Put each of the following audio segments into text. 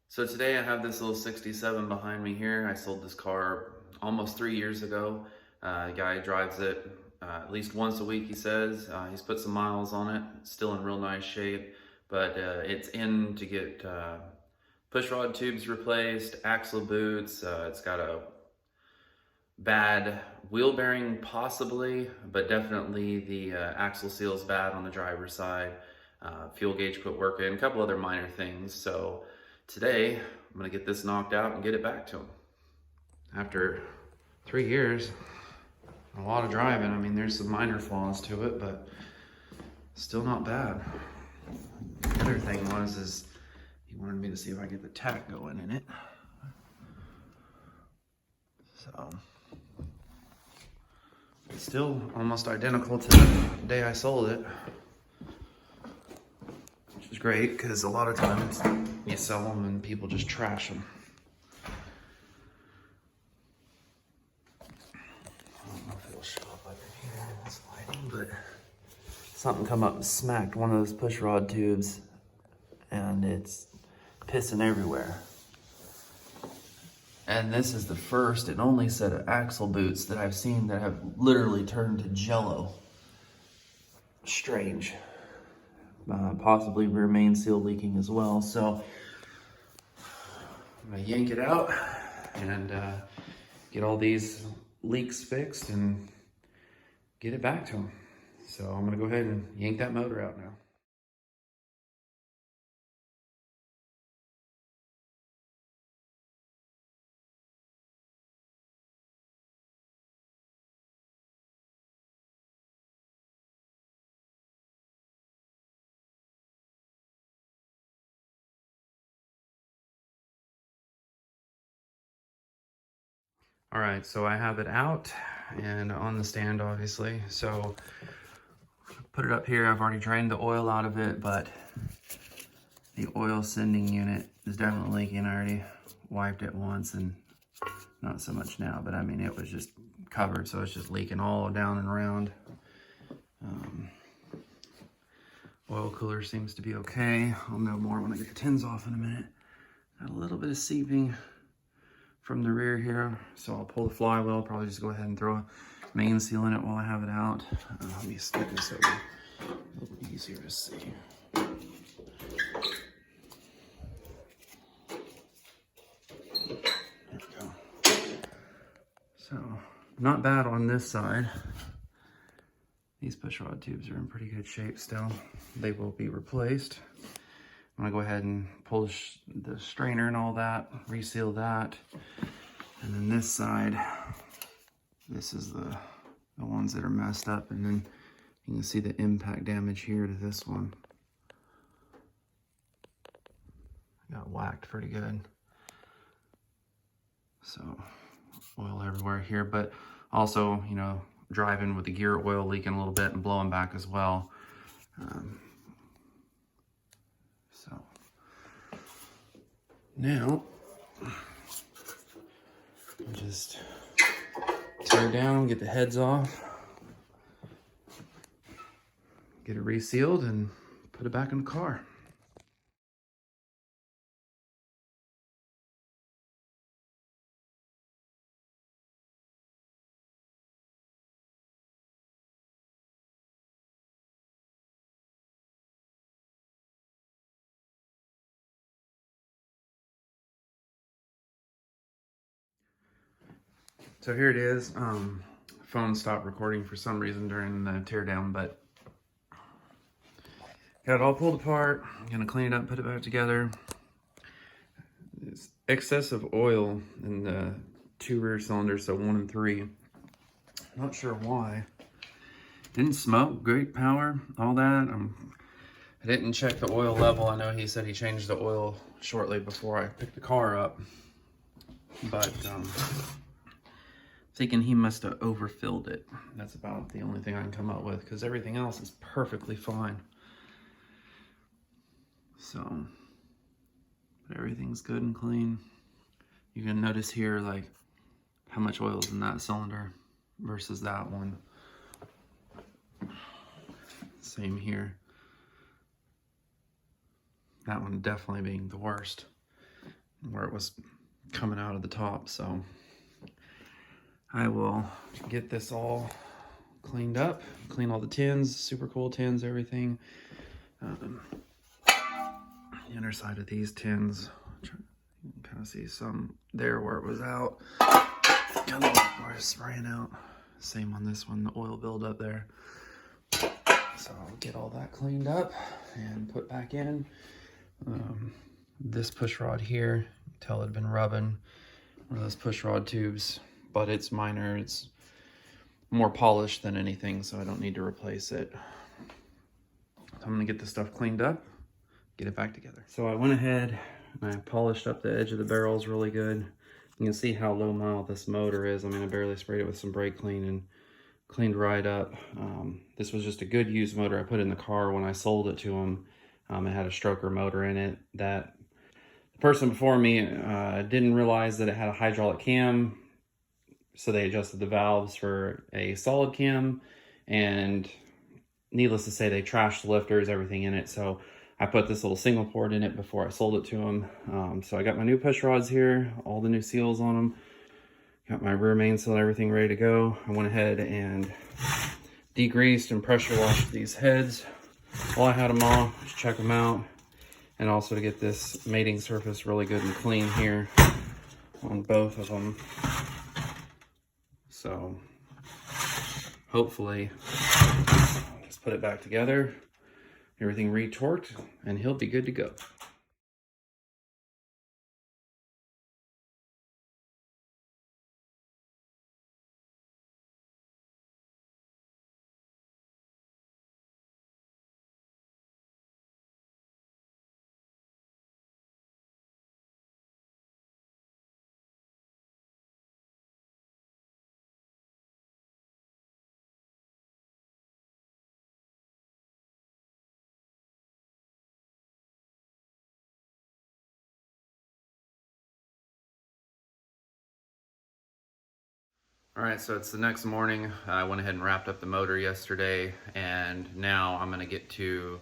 So today I have this little 67 behind me here. I sold this car almost 3 years ago. The guy drives it at least once a week, he says. He's put some miles on it. It's still in real nice shape, but it's in to get push rod tubes replaced, axle boots. It's got a bad wheel bearing possibly, but definitely the axle seal is bad on the driver's side. Fuel gauge quit working, a couple other minor things. So today I'm gonna get this knocked out and get it back to him. After 3 years, a lot of driving. I mean, there's some minor flaws to it, but still not bad. The other thing is he wanted me to see if I could get the tack going in it. So it's still almost identical to the day I sold it, which is great because a lot of times you sell them and people just trash them. I don't know if it'll show up like in here in this lighting, but something come up and smacked one of those push rod tubes and it's pissing everywhere. And this is the first and only set of axle boots that I've seen that have literally turned to jello. Strange. Possibly rear main seal leaking as well. So I'm gonna yank it out and get all these leaks fixed and get it back to them. So I'm gonna go ahead and yank that motor out now. All right, so I have it out and on the stand, obviously. So put it up here. I've already drained the oil out of it, but the oil sending unit is definitely leaking. I already wiped it once and not so much now, but I mean, it was just covered, so it's just leaking all down and around. Oil cooler seems to be okay. I'll know more when I get the tins off in a minute. Got a little bit of seeping from the rear here, so I'll pull the flywheel, probably just go ahead and throw a main seal in it while I have it out. Let me stick this over, a little easier to see. There we go. So, not bad on this side. These push rod tubes are in pretty good shape still. They will be replaced. I'm gonna go ahead and pull the strainer and all that, reseal that. And then this side, this is the ones that are messed up. And then you can see the impact damage here to this one. Got whacked pretty good. So oil everywhere here, but also, you know, driving with the gear oil leaking a little bit and blowing back as well. So now just tear down, get the heads off, get it resealed and put it back in the car. So here it is. Phone stopped recording for some reason during the teardown, but got it all pulled apart. I'm gonna clean it up, put it back together. It's excessive oil in the two rear cylinders, so 1 and 3. Not sure why. Didn't smoke, great power, all that. I didn't check the oil level. I know he said he changed the oil shortly before I picked the car up, but thinking he must have overfilled it. That's about the only thing I can come up with, because everything else is perfectly fine. So, but everything's good and clean. You can notice here, like, how much oil is in that cylinder versus that one. Same here. That one definitely being the worst. where it was coming out of the top. So I will get this all cleaned up, clean all the tins, super cool tins, everything. The inner side of these tins, you can kind of see some there where it was out, kind of where it's spraying out. Same on this one, the oil buildup there. So I'll get all that cleaned up and put back in. This push rod here, you can tell it had been rubbing one of those push rod tubes, but it's minor. It's more polished than anything, so I don't need to replace it. So I'm gonna get this stuff cleaned up, get it back together. So I went ahead and I polished up the edge of the barrels really good. You can see how low mile this motor is. I mean, I barely sprayed it with some brake clean and cleaned right up. This was just a good used motor I put in the car when I sold it to him. It had a stroker motor in it that the person before me didn't realize that it had a hydraulic cam, so they adjusted the valves for a solid cam, and needless to say, they trashed the lifters, everything in it. So I put this little single port in it before I sold it to him. So I got my new push rods here, all the new seals on them. Got my rear main seal and everything ready to go. I went ahead and degreased and pressure washed these heads while I had them off, just check them out. And also to get this mating surface really good and clean here on both of them. So hopefully, just put it back together, everything retorqued, and he'll be good to go. All right, so it's the next morning. I went ahead and wrapped up the motor yesterday, and now I'm gonna get to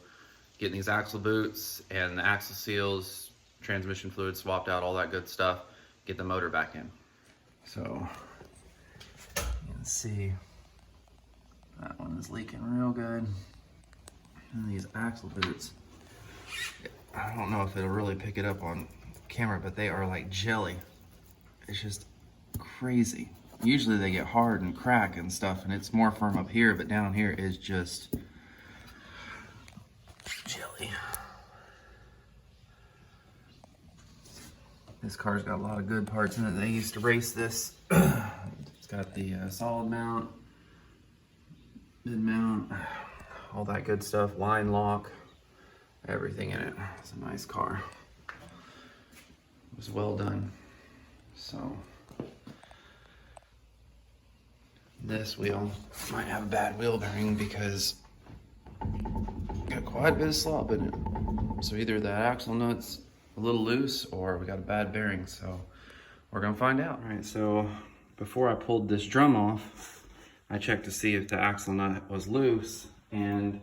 getting these axle boots and the axle seals, transmission fluid swapped out, all that good stuff, get the motor back in. So you can see that one is leaking real good. And these axle boots, I don't know if it'll really pick it up on camera, but they are like jelly. It's just crazy. Usually they get hard and crack and stuff, and it's more firm up here, but down here is just jelly. This car's got a lot of good parts in it. They used to race this. It's got the solid mount, mid mount, all that good stuff, line lock, everything in it. It's a nice car. It was well done. So this wheel might have a bad wheel bearing because got quite a bit of slop in it. So either that axle nut's a little loose or we got a bad bearing. So we're gonna find out. All right, so before I pulled this drum off, I checked to see if the axle nut was loose, and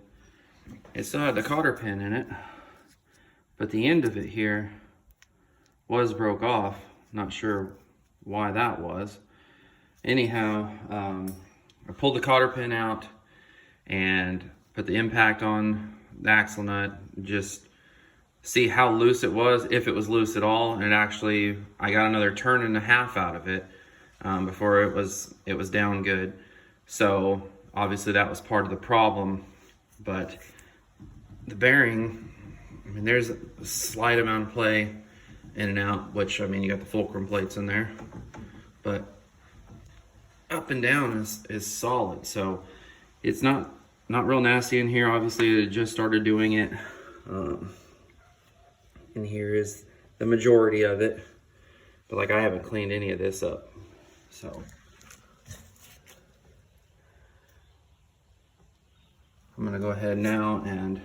it still had the cotter pin in it, but the end of it here was broke off. Not sure why that was. Anyhow, I pulled the cotter pin out and put the impact on the axle nut, just see how loose it was, if it was loose at all. And actually, I got another turn and a half out of it before it was down good. So obviously that was part of the problem. But the bearing, I mean, there's a slight amount of play in and out, which, I mean, you got the fulcrum plates in there, but up and down is solid. So it's not real nasty in here. Obviously, it just started doing it. And here is the majority of it, but like, I haven't cleaned any of this up. So I'm gonna go ahead now and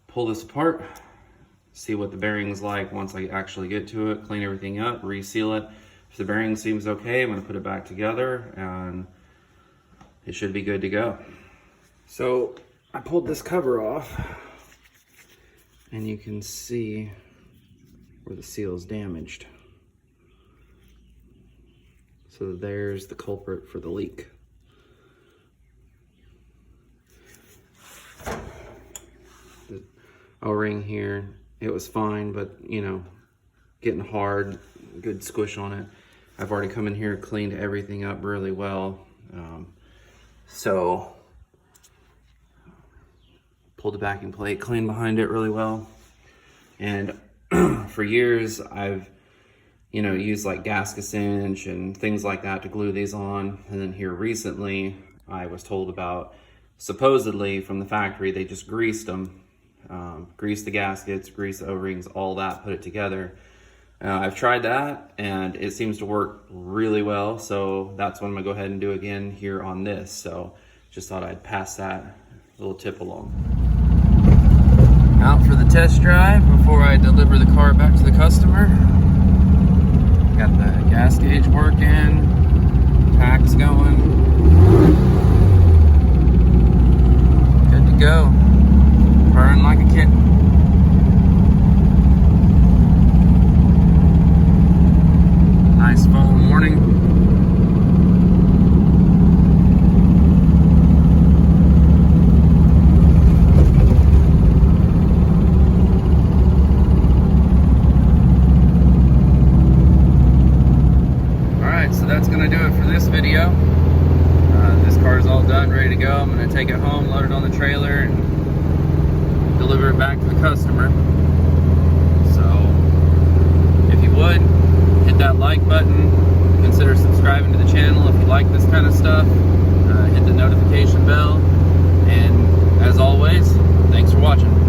pull this apart, see what the bearing's like once I actually get to it, clean everything up, reseal it. If the bearing seems okay, I'm gonna put it back together and it should be good to go. So I pulled this cover off and you can see where the seal is damaged. So there's the culprit for the leak. The O-ring here, it was fine, but you know, getting hard, good squish on it. I've already come in here, cleaned everything up really well. So pulled the backing plate, cleaned behind it really well. And for years, I've, you know, used like gasket cinch and things like that to glue these on. And then here recently, I was told about, supposedly from the factory, they just greased them. Grease the gaskets, grease the O-rings, all that, put it together. I've tried that and it seems to work really well. So that's what I'm gonna go ahead and do again here on this. So just thought I'd pass that little tip along. Out for the test drive before I deliver the car back to the customer. Got the gas gauge working, packs going. Good to go. Purring like a kitten. Nice fall morning. Alright, so that's going to do it for this video. This car is all done, ready to go. I'm going to take it home, load it on the trailer, and deliver it back to the customer. So if you would, hit that like button, consider subscribing to the channel if you like this kind of stuff, hit the notification bell, and as always, thanks for watching.